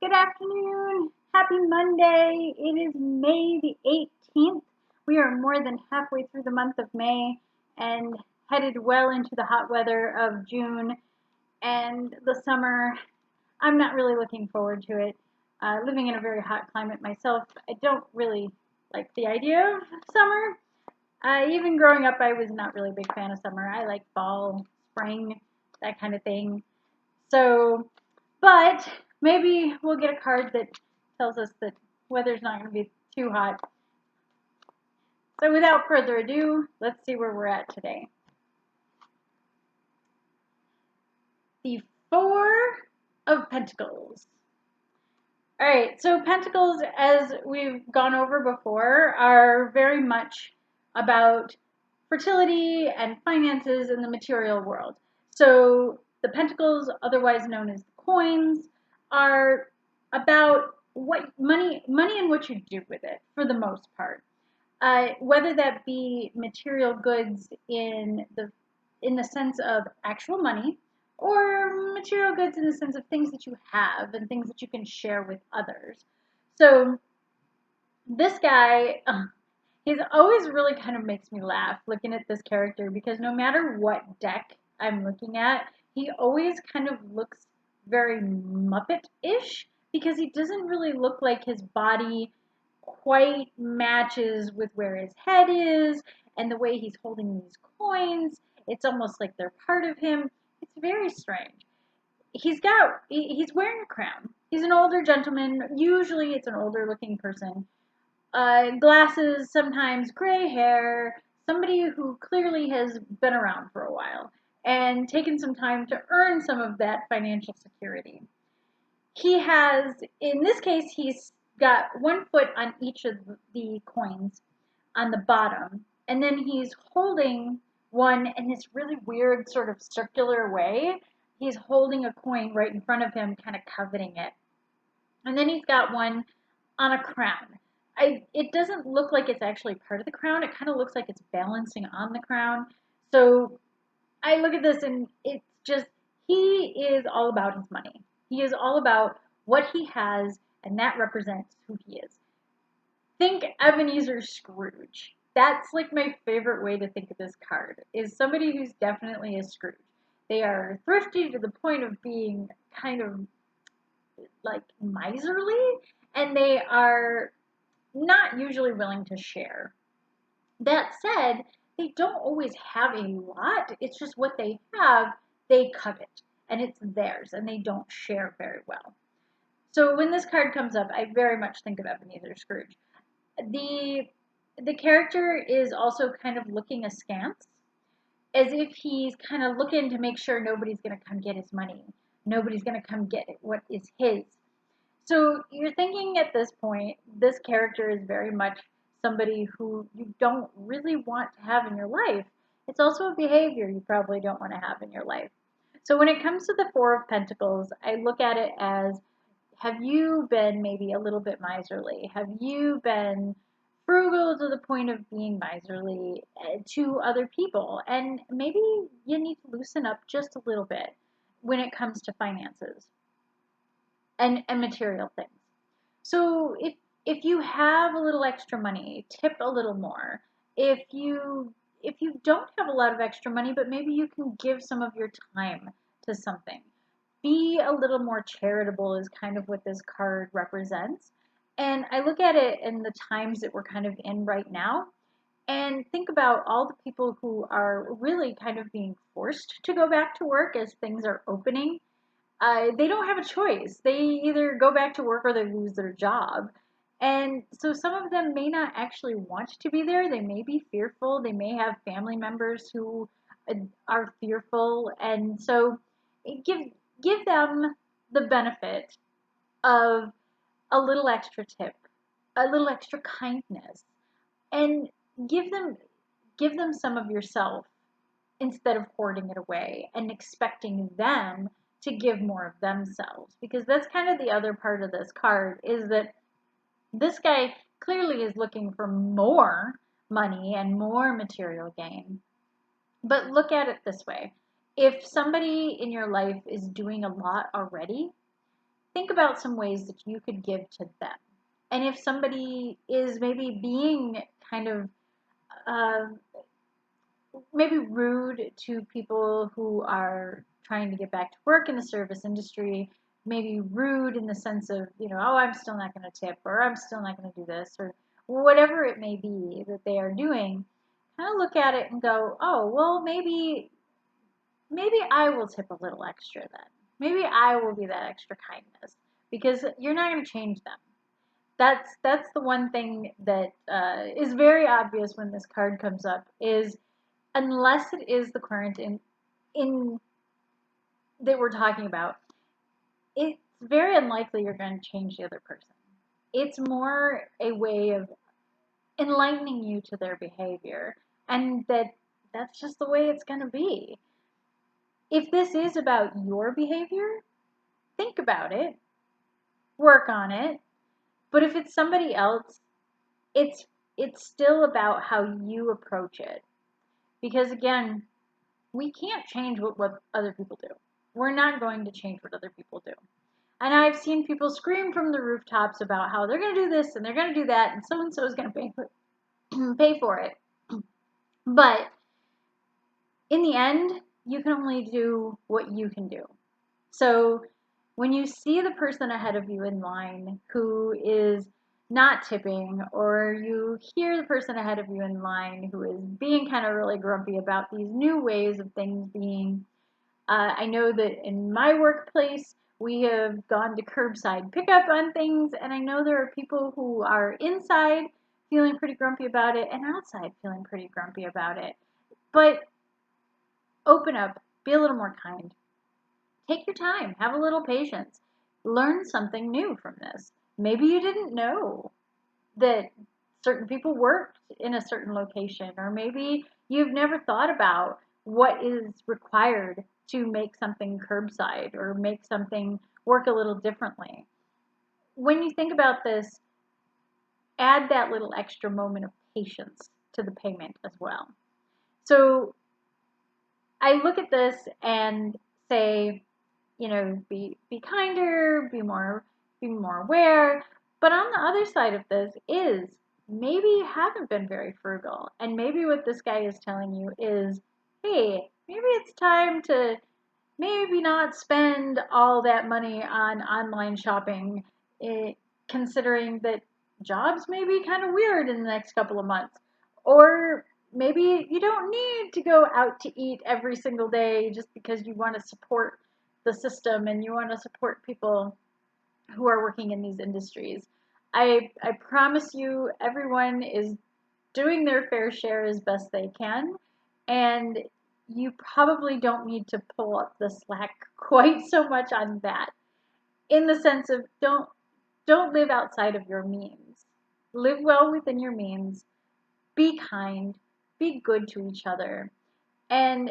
Good afternoon. Happy Monday. It is May the 18th. We are more than halfway through the month of May and headed well into the hot weather of June and the summer. I'm not really looking forward to it. Living in a very hot climate myself, I don't really like the idea of summer. Even growing up, I was not really a big fan of summer. I like fall, spring, that kind of thing. But maybe we'll get a card that tells us that weather's not going to be too hot. So without further ado, let's see where we're at today. The Four of Pentacles. All right, so Pentacles, as we've gone over before, are very much about fertility and finances in the material world. So the Pentacles, otherwise known as the coins, are about what money and what you do with it for the most part. Whether that be material goods in the sense of actual money, or material goods in the sense of things that you have and things that you can share with others. So this guy, he's always really kind of makes me laugh looking at this character, because no matter what deck I'm looking at, he always kind of looks very Muppet-ish, because he doesn't really look like his body quite matches with where his head is and the way he's holding these coins. It's almost like they're part of him. It's very strange. He's wearing a crown. He's an older gentleman. Usually it's an older looking person. Glasses, sometimes gray hair, somebody who clearly has been around for a while and taken some time to earn some of that financial security. He has, in this case, he's got 1 foot on each of the coins on the bottom, and then he's holding one in this really weird sort of circular way. He's holding a coin right in front of him, kind of coveting it. And then he's got one on a crown. It doesn't look like it's actually part of the crown. It kind of looks like it's balancing on the crown. So I look at this and it's just, he is all about his money. He is all about what he has, and that represents who he is. Think Ebenezer Scrooge. That's like my favorite way to think of this card, is somebody who's definitely a Scrooge. They are thrifty to the point of being kind of like miserly, and they are not usually willing to share. That said, they don't always have a lot. It's just what they have, they covet, and it's theirs, and they don't share very well. So when this card comes up, I very much think of Ebenezer Scrooge. The character is also kind of looking askance, as if he's kind of looking to make sure nobody's going to come get his money. Nobody's going to come get what is his. So you're thinking at this point, this character is very much somebody who you don't really want to have in your life. It's also a behavior you probably don't want to have in your life. So when it comes to the Four of Pentacles, I look at it as, have you been maybe a little bit miserly? Have you been frugal to the point of being miserly to other people? And maybe you need to loosen up just a little bit when it comes to finances and material things. So if you have a little extra money, tip a little more. If you don't have a lot of extra money, but maybe you can give some of your time to something. Be a little more charitable is kind of what this card represents. And I look at it in the times that we're kind of in right now, and think about all the people who are really kind of being forced to go back to work as things are opening. They don't have a choice. They either go back to work or they lose their job. And so some of them may not actually want to be there. They may be fearful. They may have family members who are fearful. And so give them the benefit of a little extra tip, a little extra kindness, and give them some of yourself instead of hoarding it away and expecting them to give more of themselves. Because that's kind of the other part of this card, is that this guy clearly is looking for more money and more material gain. But look at it this way. If somebody in your life is doing a lot already, think about some ways that you could give to them. And if somebody is maybe being kind of uh, maybe rude to people who are trying to get back to work in the service industry, maybe rude in the sense of, oh, I'm still not going to tip, or I'm still not going to do this, or whatever it may be that they are doing, kind of look at it and go, oh, well, maybe I will tip a little extra then. Maybe I will be that extra kindness, because you're not going to change them. That's the one thing that is very obvious when this card comes up, is unless it is the current in that we're talking about, it's very unlikely you're going to change the other person. It's more a way of enlightening you to their behavior, and that's just the way it's going to be. If this is about your behavior, think about it, work on it. But if it's somebody else, it's it's still about how you approach it. Because again, we can't change what other people do. We're not going to change what other people do. And I've seen people scream from the rooftops about how they're going to do this and they're going to do that, and so is going to pay for it. But in the end, you can only do what you can do. So when you see the person ahead of you in line who is not tipping, or you hear the person ahead of you in line who is being kind of really grumpy about these new ways of things being, I know that in my workplace, we have gone to curbside pickup on things, and I know there are people who are inside feeling pretty grumpy about it and outside feeling pretty grumpy about it. But open up, be a little more kind. Take your time, have a little patience. Learn something new from this. Maybe you didn't know that certain people worked in a certain location, or maybe you've never thought about what is required to make something curbside or make something work a little differently. When you think about this, add that little extra moment of patience to the payment as well. So I look at this and say, be kinder, be more aware. But on the other side of this is, maybe you haven't been very frugal, and maybe what this guy is telling you is, hey, maybe it's time to maybe not spend all that money on online shopping, eh, considering that jobs may be kind of weird in the next couple of months. Or maybe you don't need to go out to eat every single day just because you want to support the system and you want to support people who are working in these industries. I promise you, everyone is doing their fair share as best they can, and you probably don't need to pull up the slack quite so much on that. In the sense of, don't live outside of your means. Live well within your means. Be kind. Be good to each other. And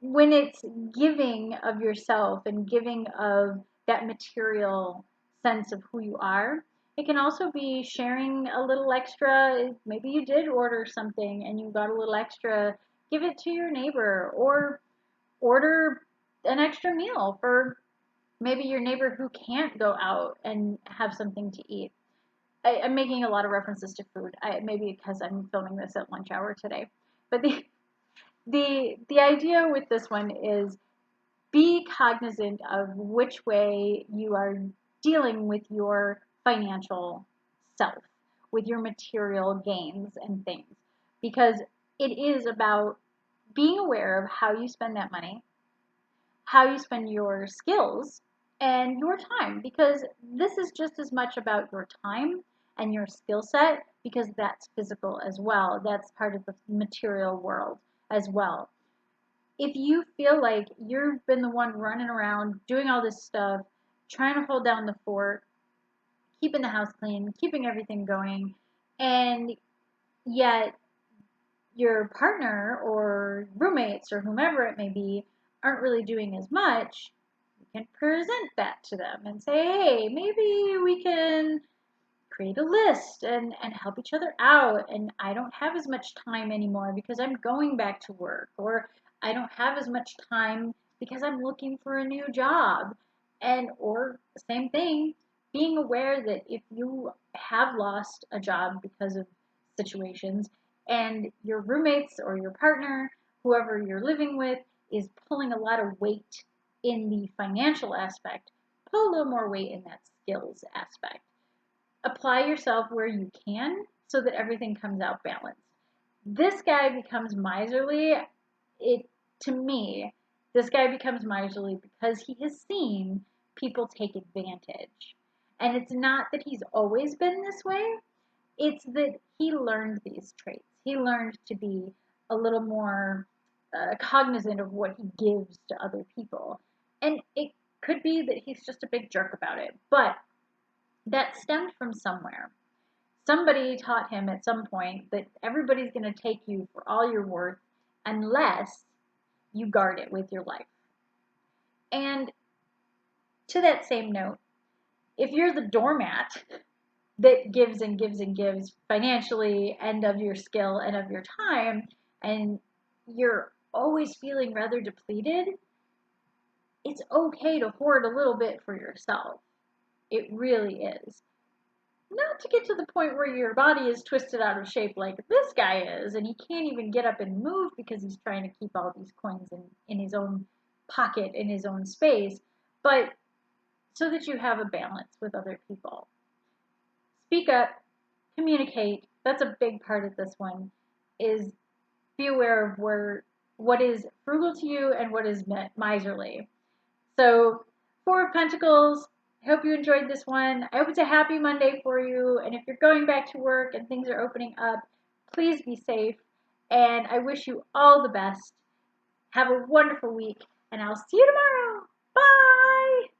when it's giving of yourself and giving of that material sense of who you are, it can also be sharing a little extra. Maybe you did order something and you got a little extra, give it to your neighbor, or order an extra meal for maybe your neighbor who can't go out and have something to eat. I'm making a lot of references to food, maybe because I'm filming this at lunch hour today. But the idea with this one is, be cognizant of which way you are dealing with your financial self, with your material gains and things, because it is about being aware of how you spend that money, how you spend your skills and your time, because this is just as much about your time and your skill set, because that's physical as well. That's part of the material world as well. If you feel like you've been the one running around doing all this stuff, trying to hold down the fort, keeping the house clean, keeping everything going, and yet your partner or roommates or whomever it may be aren't really doing as much, you can present that to them and say, hey, maybe we can create a list and help each other out. And I don't have as much time anymore because I'm going back to work, or I don't have as much time because I'm looking for a new job. And, or the same thing, being aware that if you have lost a job because of situations and your roommates or your partner, whoever you're living with, is pulling a lot of weight in the financial aspect, put a little more weight in that skills aspect. Apply yourself where you can so that everything comes out balanced. This guy becomes miserly. It, to me, this guy becomes miserly because he has seen people take advantage. And it's not that he's always been this way, it's that he learned these traits. He learned to be a little more cognizant of what he gives to other people. And it could be that he's just a big jerk about it, but that stemmed from somewhere. Somebody taught him at some point that everybody's going to take you for all you're worth unless you guard it with your life. And to that same note, if you're the doormat that gives and gives and gives financially and of your skill and of your time, and you're always feeling rather depleted, it's okay to hoard a little bit for yourself. It really is. Not to get to the point where your body is twisted out of shape like this guy is, and he can't even get up and move because he's trying to keep all these coins in his own pocket, in his own space, but so that you have a balance with other people. Speak up, communicate. That's a big part of this one, is be aware of what is frugal to you and what is miserly. So, Four of Pentacles, I hope you enjoyed this one. I hope it's a happy Monday for you. And if you're going back to work and things are opening up, please be safe. And I wish you all the best. Have a wonderful week, and I'll see you tomorrow. Bye!